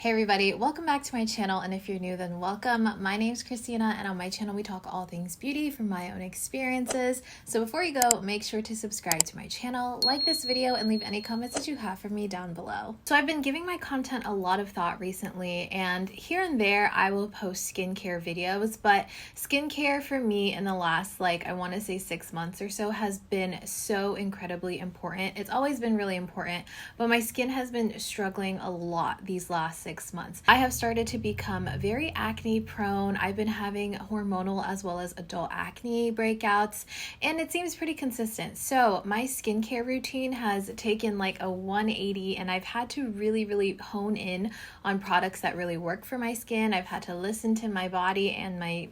Hey everybody, welcome back to my channel, and if you're new then welcome. My name's Christina, and on my channel we talk all things beauty from my own experiences. So before you go, make sure to subscribe to my channel, like this video, and leave any comments that you have for me down below. So I've been giving my content a lot of thought recently, and here and there I will post skincare videos, but skincare for me in the last I want to say 6 months or so has been so incredibly important. It's always been really important, but my skin has been struggling a lot these last 6 months. I have started to become very acne prone. I've been having hormonal as well as adult acne breakouts, and it seems pretty consistent. So my skincare routine has taken like a 180, and I've had to really hone in on products that really work for my skin. I've had to listen to my body and my,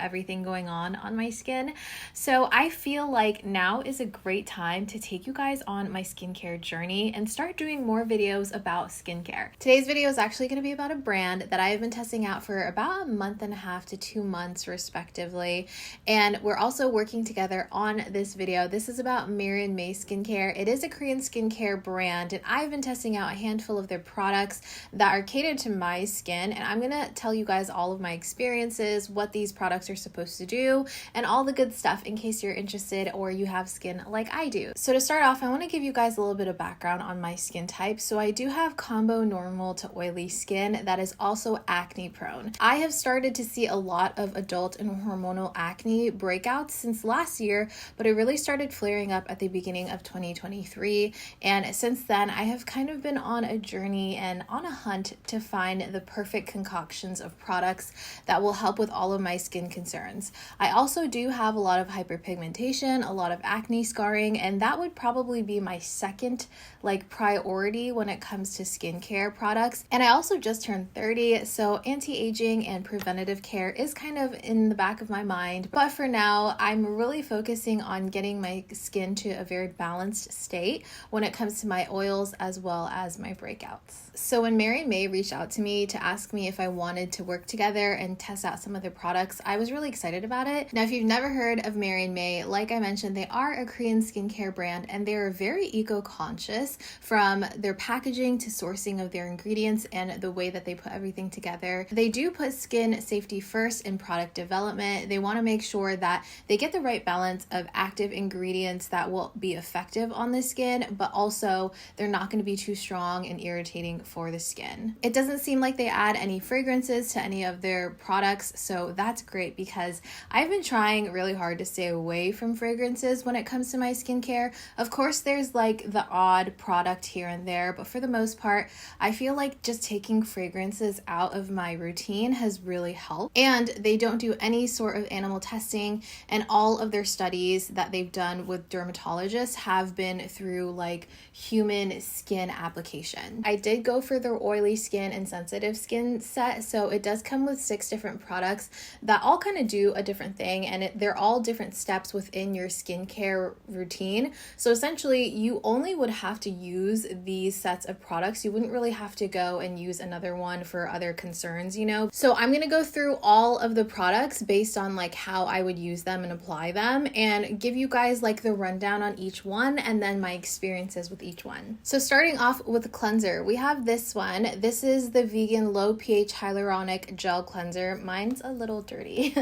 everything going on my skin. So I feel like now is a great time to take you guys on my skincare journey and start doing more videos about skincare. Today's video is actually going to be about a brand that I have been testing out for about a month and a half to 2 months respectively, and we're also working together on this video. This is about Mary&May skincare. It is a Korean skincare brand, and I've been testing out a handful of their products that are catered to my skin, and I'm going to tell you guys all of my experiences, what these products are supposed to do, and all the good stuff in case you're interested or you have skin like I do. So to start off, I want to give you guys a little bit of background on my skin type. So I do have combo normal to oily skin that is also acne prone. I have started to see a lot of adult and hormonal acne breakouts since last year, but it really started flaring up at the beginning of 2023. And since then, I have kind of been on a journey and on a hunt to find the perfect concoctions of products that will help with all of my skin concerns. I also do have a lot of hyperpigmentation, a lot of acne scarring, and that would probably be my second priority when it comes to skincare products. And I also just turned 30, so anti-aging and preventative care is kind of in the back of my mind. But for now, I'm really focusing on getting my skin to a very balanced state when it comes to my oils as well as my breakouts. So when Mary&May reached out to me to ask me if I wanted to work together and test out some of their products, I was really excited about it. Now, if you've never heard of Mary&May, like I mentioned, they are a Korean skincare brand, and they're very eco-conscious from their packaging to sourcing of their ingredients and the way that they put everything together. They do put skin safety first in product development. They want to make sure that they get the right balance of active ingredients that will be effective on the skin, but also they're not going to be too strong and irritating for the skin. It doesn't seem like they add any fragrances to any of their products, so that's great because I've been trying really hard to stay away from fragrances when it comes to my skincare. Of course, there's the odd product here and there, but for the most part, I feel like just taking fragrances out of my routine has really helped. And they don't do any sort of animal testing, and all of their studies that they've done with dermatologists have been through human skin application. I did go for their oily skin and sensitive skin set, so it does come with 6 different products that all kind of do a different thing, and they're all different steps within your skincare routine. So essentially, you only would have to use these sets of products. You wouldn't really have to go and use another one for other concerns, So I'm going to go through all of the products based on how I would use them and apply them, and give you guys the rundown on each one and then my experiences with each one. So starting off with the cleanser, we have this one. This is the vegan low pH hyaluronic gel cleanser. Mine's a little dirty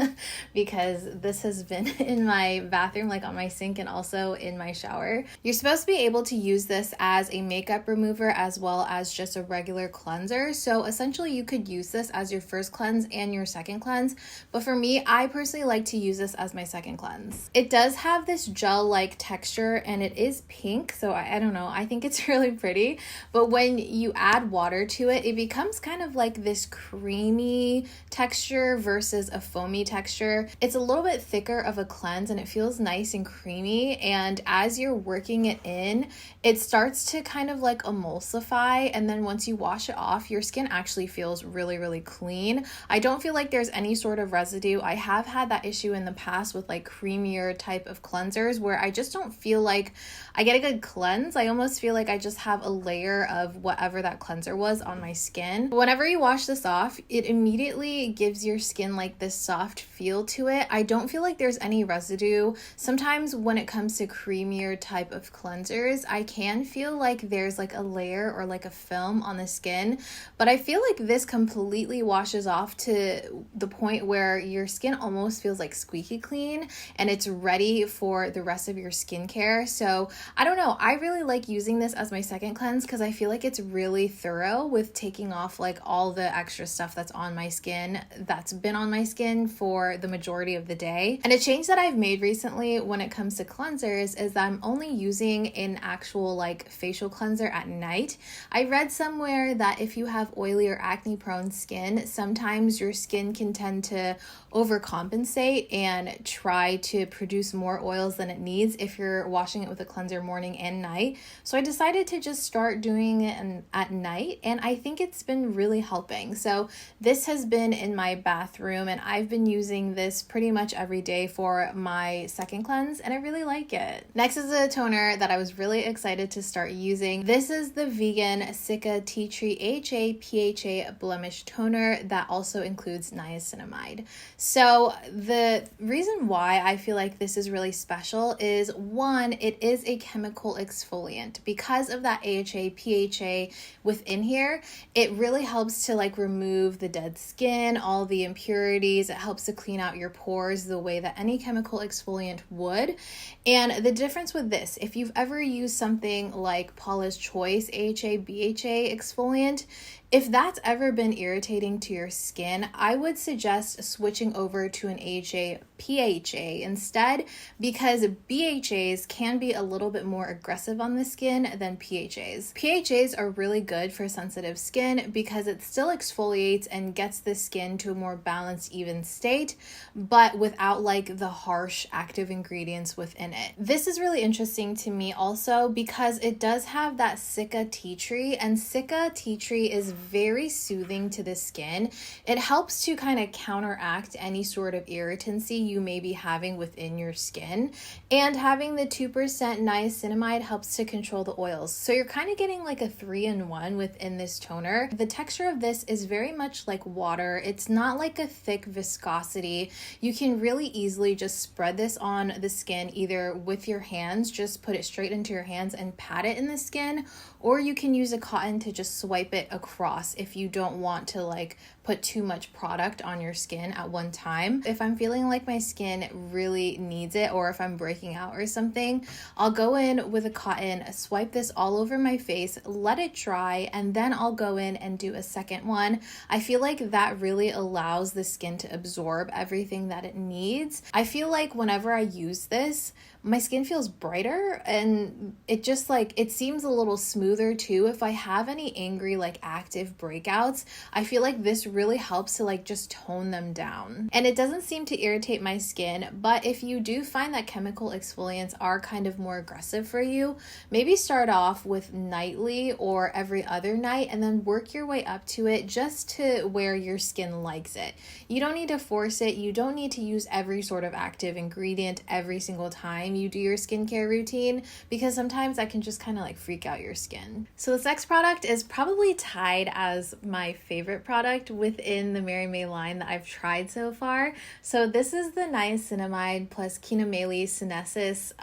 because this has been in my bathroom, on my sink, and also in my shower. You're supposed to be able to use this as a makeup remover as well as just a regular cleanser. So essentially you could use this as your first cleanse and your second cleanse, but for me, I personally like to use this as my second cleanse. It does have this gel-like texture, and it is pink, so I don't know, I think it's really pretty, but when you add water to it, it becomes kind of this creamy texture versus a foamy texture. It's a little bit thicker of a cleanse, and it feels nice and creamy, and as you're working it in, it starts to kind of emulsify, and then once you wash it off, your skin actually feels really clean. I don't feel like there's any sort of residue. I have had that issue in the past with creamier type of cleansers where I just don't feel like I get a good cleanse. I almost feel like I just have a layer of whatever that cleanser was on my skin. Whenever you wash this off, it immediately gives your skin this soft feel to it. I don't feel like there's any residue. Sometimes when it comes to creamier type of cleansers, I can feel like there's a layer or a film on the skin, skin, but I feel like this completely washes off to the point where your skin almost feels like squeaky clean and it's ready for the rest of your skincare. So I don't know, I really like using this as my second cleanse because I feel like it's really thorough with taking off like all the extra stuff that's on my skin, that's been on my skin for the majority of the day. And a change that I've made recently when it comes to cleansers is that I'm only using an actual like facial cleanser at night. I read somewhere that if you have oily or acne prone skin, sometimes your skin can tend to overcompensate and try to produce more oils than it needs if you're washing it with a cleanser morning and night. So I decided to just start doing it at night, and I think it's been really helping. So this has been in my bathroom and I've been using this pretty much every day for my second cleanse, and I really like it. Next is a toner that I was really excited to start using. This is the vegan Sika Tea Tree AHA PHA blemish toner that also includes niacinamide. So the reason why I feel like this is really special is, one, it is a chemical exfoliant. Because of that AHA PHA within here, it really helps to like remove the dead skin, all the impurities. It helps to clean out your pores the way that any chemical exfoliant would. And the difference with this, if you've ever used something like Paula's Choice AHA BHA exfoliant, if that's ever been irritating to your skin, I would suggest switching over to an AHA PHA instead, because BHAs can be a little bit more aggressive on the skin than PHAs. PHAs are really good for sensitive skin because it still exfoliates and gets the skin to a more balanced, even state, but without like the harsh active ingredients within it. This is really interesting to me also because it does have that Sika tea tree, and Sika tea tree is very soothing to the skin. It helps to kind of counteract any sort of irritancy you may be having within your skin, and having the 2% niacinamide helps to control the oils. So you're kind of getting like a 3-in-1 within this toner. The texture of this is very much like water. It's not like a thick viscosity. You can really easily just spread this on the skin either with your hands, just put it straight into your hands and pat it in the skin, or you can use a cotton to just swipe it across if you don't want to like put too much product on your skin at one time. If I'm feeling like my skin really needs it, or if I'm breaking out or something, I'll go in with a cotton, swipe this all over my face, let it dry, and then I'll go in and do a second one. I feel like that really allows the skin to absorb everything that it needs. I feel like whenever I use this, my skin feels brighter, and it just like, it seems a little smoother too. If I have any angry like active breakouts, I feel like this really helps to like just tone them down. And it doesn't seem to irritate my skin, but if you do find that chemical exfoliants are kind of more aggressive for you, maybe start off with nightly or every other night and then work your way up to it just to where your skin likes it. You don't need to force it. You don't need to use every sort of active ingredient every single time you do your skincare routine, because sometimes that can just kind of like freak out your skin. So this next product is probably tied as my favorite product within the Mary&May line that I've tried so far. So this is the niacinamide plus Kinamali Sinensis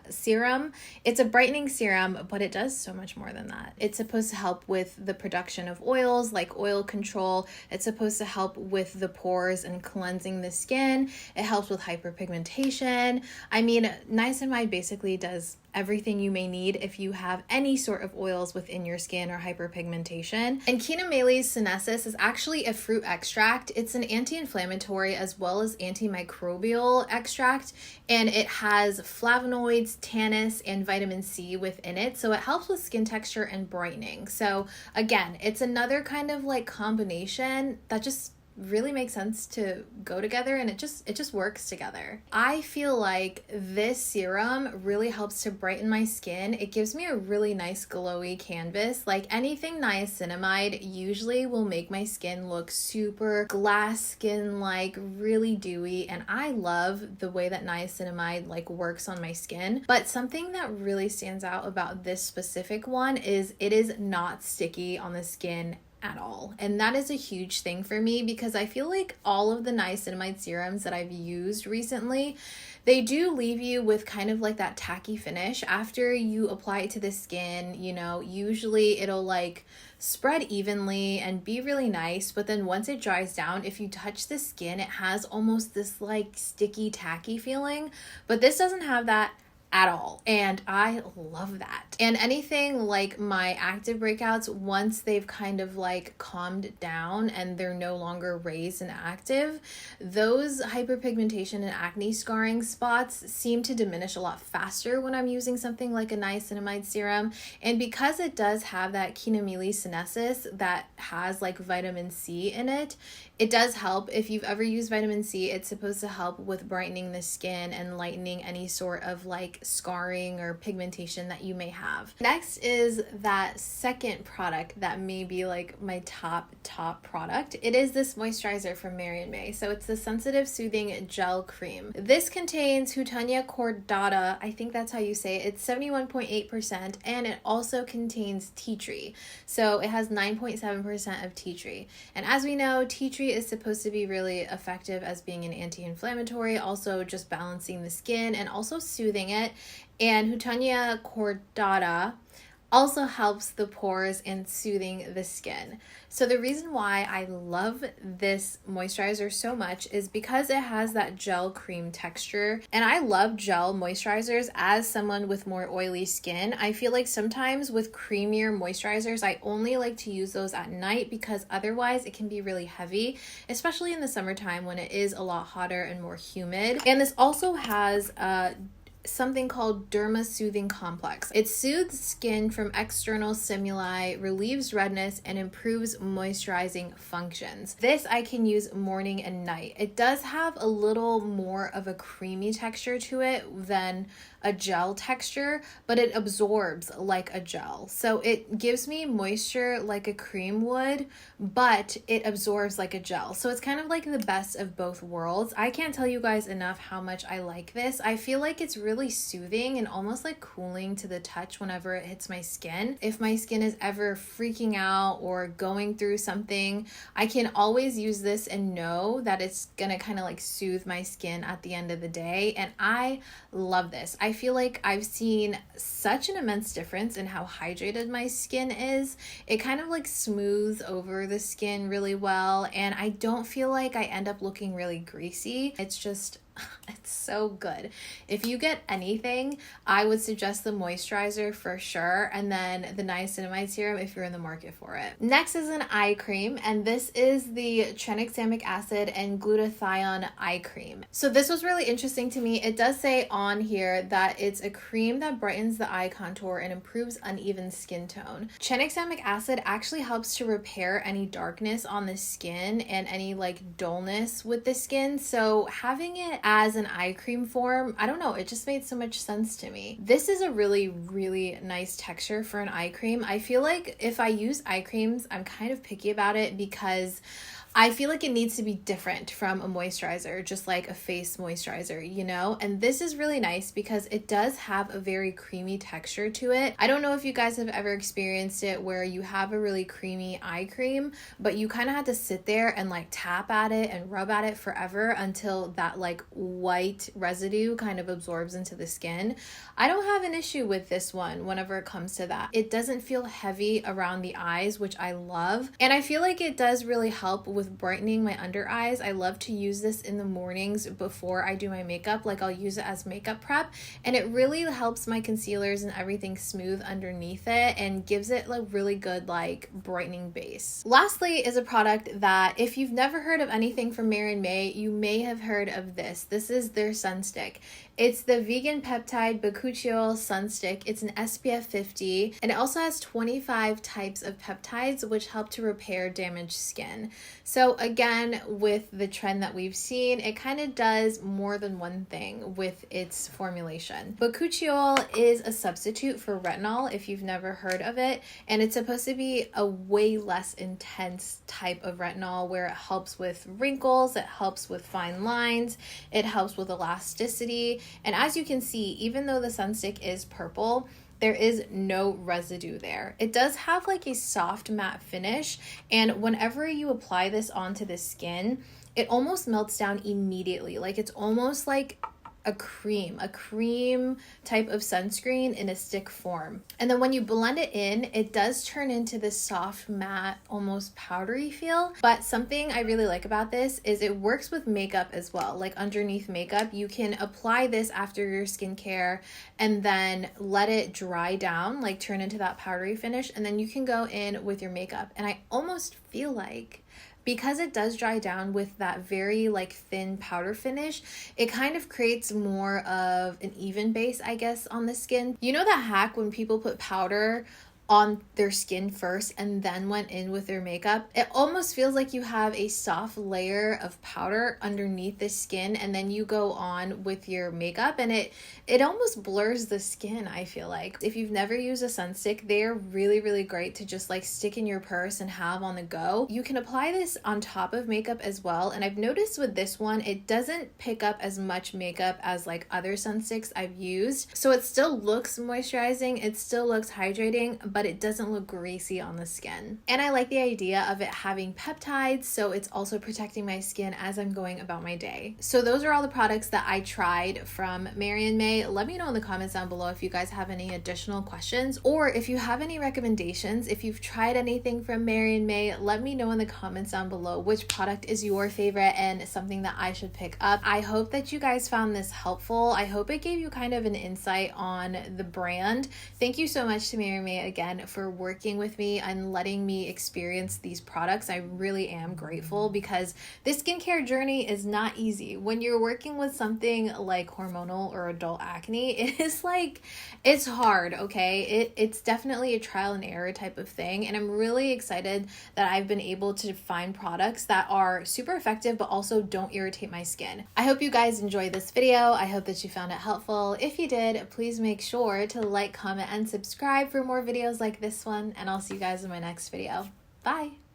serum. It's a brightening serum, but it does so much more than that. It's supposed to help with the production of oils, like oil control. It's supposed to help with the pores and cleansing the skin. It helps with hyperpigmentation. I mean, niacinamide basically does everything you may need if you have any sort of oils within your skin or hyperpigmentation. And Kinamali Sinensis is actually a fruit extract. It's an anti-inflammatory as well as antimicrobial extract, and it has flavonoids, tannins, and vitamin C within it, so it helps with skin texture and brightening. So again, it's another kind of like combination that just really makes sense to go together, and it just works together. I feel like this serum really helps to brighten my skin. It gives me a really nice glowy canvas. Like anything niacinamide usually will make my skin look super glass skin, like really dewy, and I love the way that niacinamide like works on my skin. But something that really stands out about this specific one is it is not sticky on the skin at all. And that is a huge thing for me because I feel like all of the niacinamide serums that I've used recently, they do leave you with kind of like that tacky finish after you apply it to the skin. You know, usually it'll like spread evenly and be really nice, but then once it dries down, if you touch the skin, it has almost this like sticky, tacky feeling, but this doesn't have that at all. And I love that. And anything like my active breakouts, once they've kind of like calmed down and they're no longer raised and active, those hyperpigmentation and acne scarring spots seem to diminish a lot faster when I'm using something like a niacinamide serum. And because it does have that chinomyli sinensis that has like vitamin C in it, it does help. If you've ever used vitamin C, it's supposed to help with brightening the skin and lightening any sort of like scarring or pigmentation that you may have. Next is that second product that may be like my top product. It is this moisturizer from Mary&May. So it's the Sensitive Soothing Gel Cream. This contains Houttania cordata, I think that's how you say it. It's 71.8%, and it also contains tea tree. So it has 9.7% of tea tree. And as we know, tea tree is supposed to be really effective as being an anti-inflammatory, also just balancing the skin and also soothing it. And Houttania cordata also helps the pores and soothing the skin. So the reason why I love this moisturizer so much is because it has that gel cream texture. And I love gel moisturizers as someone with more oily skin. I feel like sometimes with creamier moisturizers, I only like to use those at night because otherwise it can be really heavy, especially in the summertime when it is a lot hotter and more humid. And this also has something called Derma Soothing Complex. It soothes skin from external stimuli, relieves redness, and improves moisturizing functions. This I can use morning and night. It does have a little more of a creamy texture to it than a gel texture, but it absorbs like a gel. So it gives me moisture like a cream would, but it absorbs like a gel. So it's kind of like the best of both worlds. I can't tell you guys enough how much I like this. I feel like it's really soothing and almost like cooling to the touch whenever it hits my skin. If my skin is ever freaking out or going through something, I can always use this and know that it's gonna kind of like soothe my skin at the end of the day. And I love this. I feel like I've seen such an immense difference in how hydrated my skin is. It kind of like smooths over the skin really well, and I don't feel like I end up looking really greasy. It's so good. If you get anything, I would suggest the moisturizer for sure, and then the niacinamide serum if you're in the market for it. Next is an eye cream, and this is the tranexamic acid and glutathione eye cream. So this was really interesting to me. It does say on here that it's a cream that brightens the eye contour and improves uneven skin tone. Tranexamic acid actually helps to repair any darkness on the skin and any like dullness with the skin. So having it as an eye cream form, I don't know, it just made so much sense to me. This is a really, really nice texture for an eye cream. I feel like if I use eye creams, I'm kind of picky about it because I feel like it needs to be different from a moisturizer, just like a face moisturizer, you know? And this is really nice because it does have a very creamy texture to it. I don't know if you guys have ever experienced it where you have a really creamy eye cream, but you kind of have to sit there and like tap at it and rub at it forever until that like white residue kind of absorbs into the skin. I don't have an issue with this one whenever it comes to that. It doesn't feel heavy around the eyes, which I love. And I feel like it does really help with brightening my under eyes. I love to use this in the mornings before I do my makeup. Like I'll use it as makeup prep, and it really helps my concealers and everything smooth underneath it and gives it like really good like brightening base. Lastly is a product that if you've never heard of anything from Mary&May, you may have heard of this. This is their sun stick. It's the vegan peptide bakuchiol sun stick. It's an SPF 50, and it also has 25 types of peptides which help to repair damaged skin. So again, with the trend that we've seen, it kind of does more than one thing with its formulation. Bakuchiol is a substitute for retinol if you've never heard of it, and it's supposed to be a way less intense type of retinol where it helps with wrinkles, it helps with fine lines, it helps with elasticity. And as you can see, even though the sunstick is purple, there is no residue there. It does have like a soft matte finish, and whenever you apply this onto the skin, it almost melts down immediately. Like it's almost like a cream type of sunscreen in a stick form. And then when you blend it in, it does turn into this soft matte, almost powdery feel. But something I really like about this is it works with makeup as well. Like underneath makeup, you can apply this after your skincare and then let it dry down, like turn into that powdery finish, and then you can go in with your makeup. And I almost feel like, because it does dry down with that very like thin powder finish, it kind of creates more of an even base, I guess, on the skin. You know that hack when people put powder on their skin first and then went in with their makeup? It almost feels like you have a soft layer of powder underneath the skin, and then you go on with your makeup, and it almost blurs the skin, I feel like. If you've never used a sunstick, they're really great to just like stick in your purse and have on the go. You can apply this on top of makeup as well, and I've noticed with this one, it doesn't pick up as much makeup as like other sunsticks I've used. So it still looks moisturizing, it still looks hydrating, but it doesn't look greasy on the skin. And I like the idea of it having peptides, so it's also protecting my skin as I'm going about my day. So those are all the products that I tried from Mary&May. Let me know in the comments down below if you guys have any additional questions, or if you have any recommendations. If you've tried anything from Mary&May, let me know in the comments down below which product is your favorite and something that I should pick up. I hope that you guys found this helpful. I hope it gave you kind of an insight on the brand. Thank you so much to Mary&May again for working with me and letting me experience these products. I really am grateful, because this skincare journey is not easy. When you're working with something like hormonal or adult acne, it is like, it's hard, okay? It's definitely a trial and error type of thing, and I'm really excited that I've been able to find products that are super effective but also don't irritate my skin. I hope you guys enjoyed this video. I hope that you found it helpful. If you did, please make sure to like, comment, and subscribe for more videos like this one, and I'll see you guys in my next video. Bye!